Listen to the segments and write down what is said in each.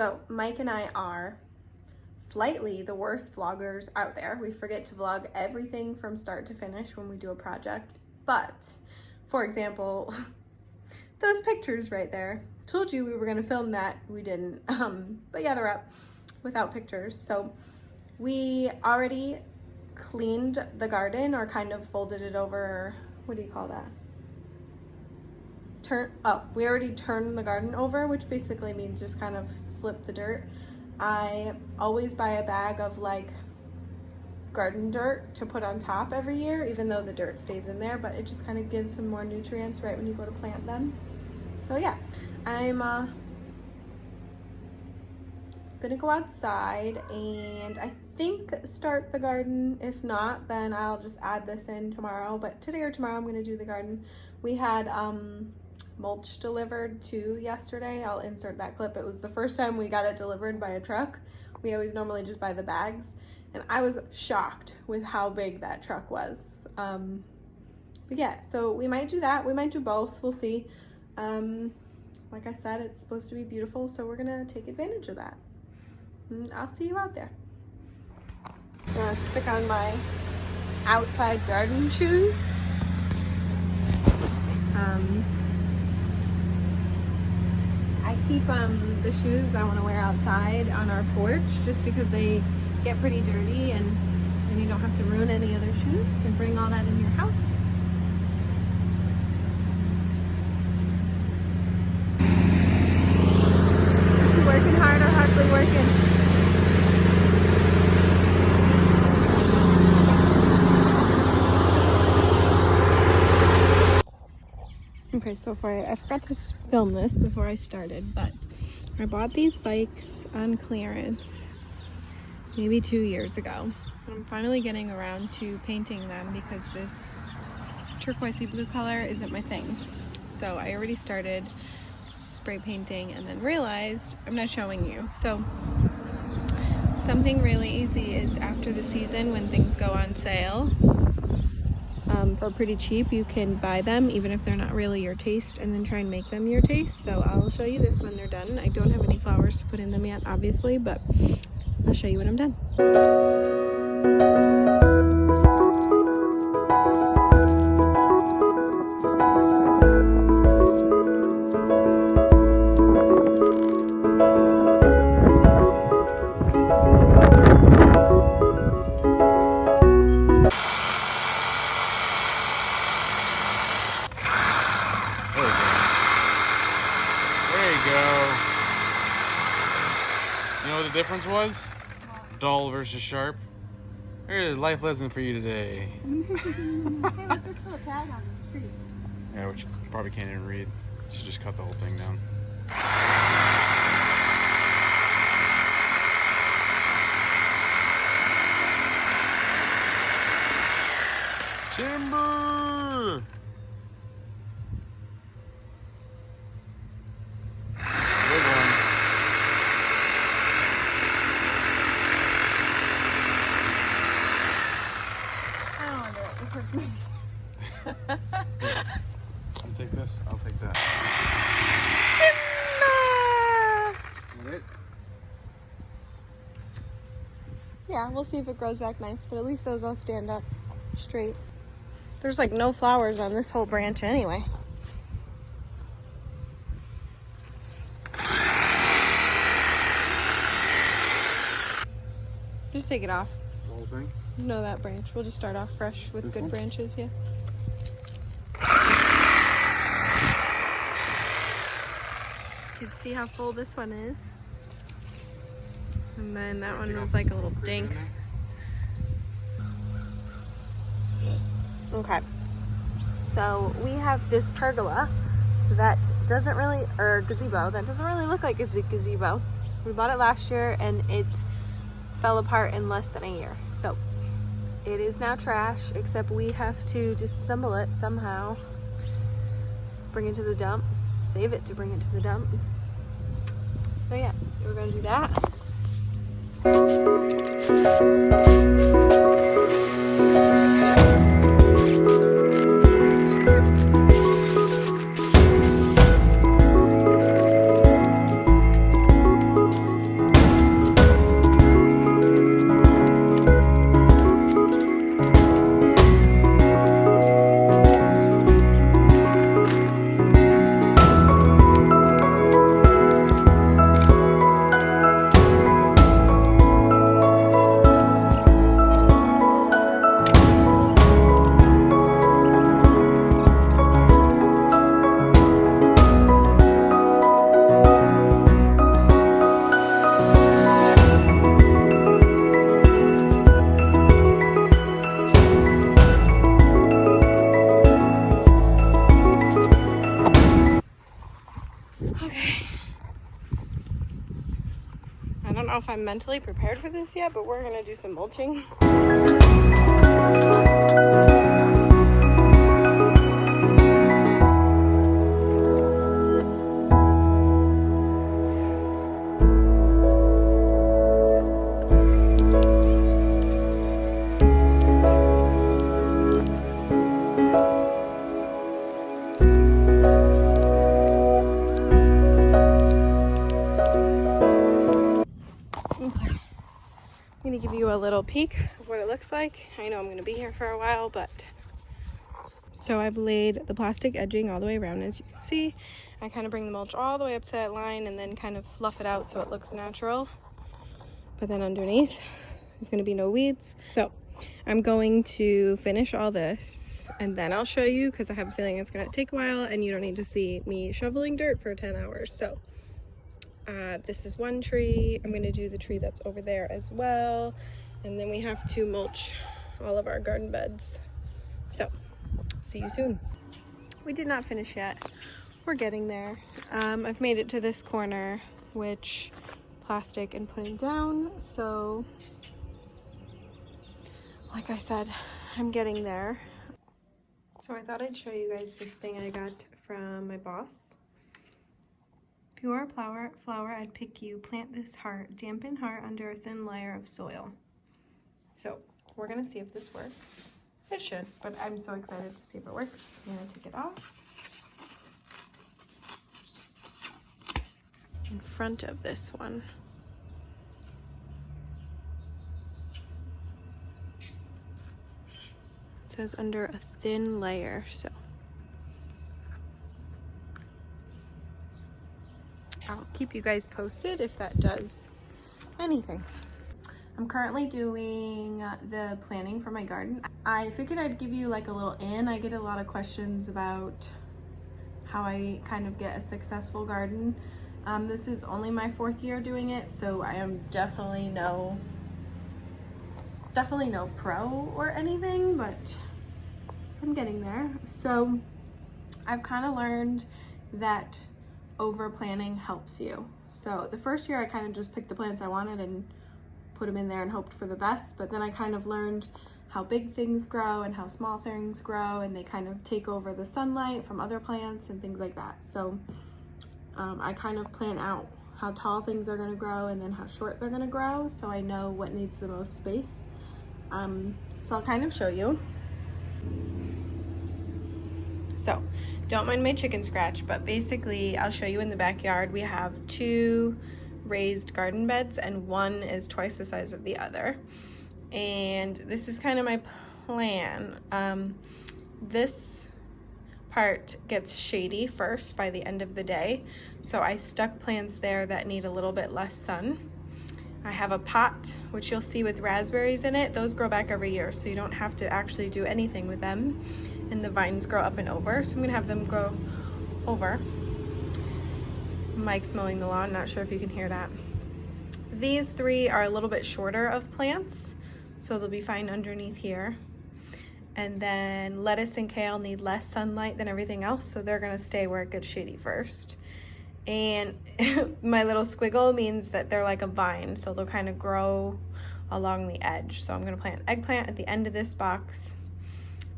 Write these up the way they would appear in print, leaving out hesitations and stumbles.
So Mike and I are slightly the worst vloggers out there. We forget to vlog everything from start to finish when we do a project. But, for example, those pictures right there. Told you we were gonna film that, we didn't. But yeah, they're up without pictures. So we already cleaned the garden, or kind of folded it over, what do you call that? We already turned the garden over, which basically means just kind of flip the dirt. I always buy a bag of like garden dirt to put on top every year, even though the dirt stays in there, but it just kind of gives some more nutrients right when you go to plant them. So yeah, I'm gonna go outside and I think start the garden. If not, then I'll just add this in tomorrow, but today or tomorrow I'm gonna do the garden. We had mulch delivered too yesterday. I'll insert that clip. It was the first time we got it delivered by a truck. We always normally just buy the bags, and I was shocked with how big that truck was. But yeah, so we might do that. We might do both. We'll see. Like I said, it's supposed to be beautiful, so we're gonna take advantage of that. I'll see you out there. I'm gonna stick on my outside garden shoes. I keep the shoes I want to wear outside on our porch just because they get pretty dirty, and then you don't have to ruin any other shoes and bring all that in your house. Is he working hard or hardly working? Okay, so I forgot to film this before I started, but I bought these bikes on clearance maybe 2 years ago. I'm finally getting around to painting them because this turquoisey blue color isn't my thing. So I already started spray painting and then realized I'm not showing you. So something really easy is after the season when things go on sale, for pretty cheap, you can buy them even if they're not really your taste and then try and make them your taste. So I'll show you this when they're done. I don't have any flowers to put in them yet, obviously, but I'll show you when I'm done. You know what the difference was? Dull versus sharp. Here's a life lesson for you today. Hey, look, there's still a tag on this tree. Yeah, which you probably can't even read. You should just cut the whole thing down. Timber! This hurts me. You take this, I'll take that. Timber! Yeah, we'll see if it grows back nice, but at least those all stand up straight. There's like no flowers on this whole branch anyway. Just take it off. The whole thing? No, that branch. We'll just start off fresh with This good one? branches, yeah. You can see how full this one is. And then that one was like a little dink. Okay. So we have this pergola that doesn't really, or gazebo, that doesn't really look like it's a gazebo. We bought it last year and it fell apart in less than a year. So it is now trash, except we have to disassemble it somehow. Bring it to the dump. Save it to bring it to the dump. So yeah, we're gonna do that. Okay. I don't know if I'm mentally prepared for this yet, but we're gonna do some mulching. I'm gonna give you a little peek of what it looks like. I know I'm gonna be here for a while, but so I've laid the plastic edging all the way around, as you can see. I kind of bring the mulch all the way up to that line and then kind of fluff it out so it looks natural. But then underneath, there's gonna be no weeds. So I'm going to finish all this and then I'll show you, because I have a feeling it's gonna take a while and you don't need to see me shoveling dirt for 10 hours. So this is one tree. I'm going to do the tree that's over there as well. And then we have to mulch all of our garden beds. So, see you soon. We did not finish yet. We're getting there. I've made it to this corner, which plastic and putting down. So, like I said, I'm getting there. So I thought I'd show you guys this thing I got from my boss. If you are a flower, I'd pick you. Plant this heart, dampen heart under a thin layer of soil. So we're gonna see if this works. It should, but I'm so excited to see if it works. So I'm gonna take it off. In front of this one. It says under a thin layer, so. I'll keep you guys posted if that does anything. I'm currently doing the planning for my garden. I figured I'd give you like a little in. I get a lot of questions about how I kind of get a successful garden. This is only my 4th year doing it, so I am definitely no pro or anything, but I'm getting there. So I've kind of learned that over planning helps you. So the first year I kind of just picked the plants I wanted and put them in there and hoped for the best, but then I kind of learned how big things grow and how small things grow, and they kind of take over the sunlight from other plants and things like that. So I kind of plan out how tall things are going to grow and then how short they're going to grow, so I know what needs the most space. So I'll kind of show you. So don't mind my chicken scratch, but basically I'll show you in the backyard. We have 2 raised garden beds and one is twice the size of the other. And this is kind of my plan. This part gets shady first by the end of the day. So I stuck plants there that need a little bit less sun. I have a pot, which you'll see with raspberries in it. Those grow back every year, so you don't have to actually do anything with them. And the vines grow up and over, so I'm gonna have them grow over. Mike's mowing the lawn, not sure if you can hear that. These 3 are a little bit shorter of plants, so they'll be fine underneath here. And then lettuce and kale need less sunlight than everything else, so they're gonna stay where it gets shady first. And my little squiggle means that they're like a vine, so they'll kind of grow along the edge. So I'm gonna plant eggplant at the end of this box,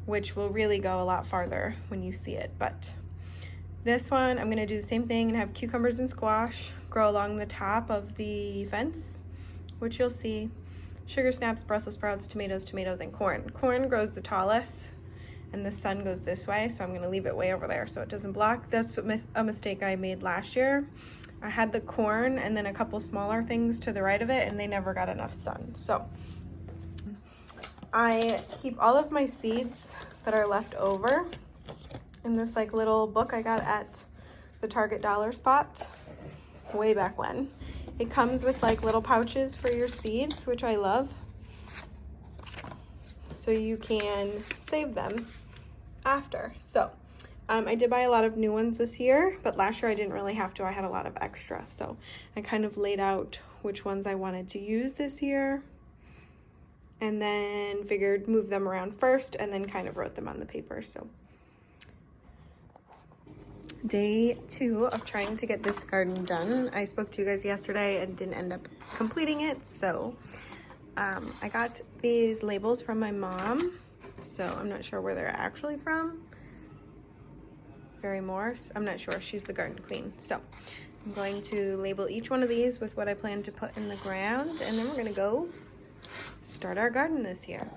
which will really go a lot farther when you see it. But this one, I'm gonna do the same thing and have cucumbers and squash grow along the top of the fence, which you'll see. Sugar snaps, Brussels sprouts, tomatoes, and corn. Corn grows the tallest and the sun goes this way, so I'm gonna leave it way over there so it doesn't block. That's a mistake I made last year. I had the corn and then a couple smaller things to the right of it and they never got enough sun. So I keep all of my seeds that are left over in this like little book I got at the Target dollar spot way back when. It comes with like little pouches for your seeds, which I love. So you can save them after. So I did buy a lot of new ones this year, but last year I didn't really have to. I had a lot of extra. So I kind of laid out which ones I wanted to use this year and then figured move them around first and then kind of wrote them on the paper. So Day 2 of trying to get this garden done. I spoke to you guys yesterday and didn't end up completing it, so I got these labels from my mom, so I'm not sure where they're actually from. Very Morse, I'm not sure, she's the garden queen. So I'm going to label each one of these with what I plan to put in the ground, and then we're gonna go start our garden this year.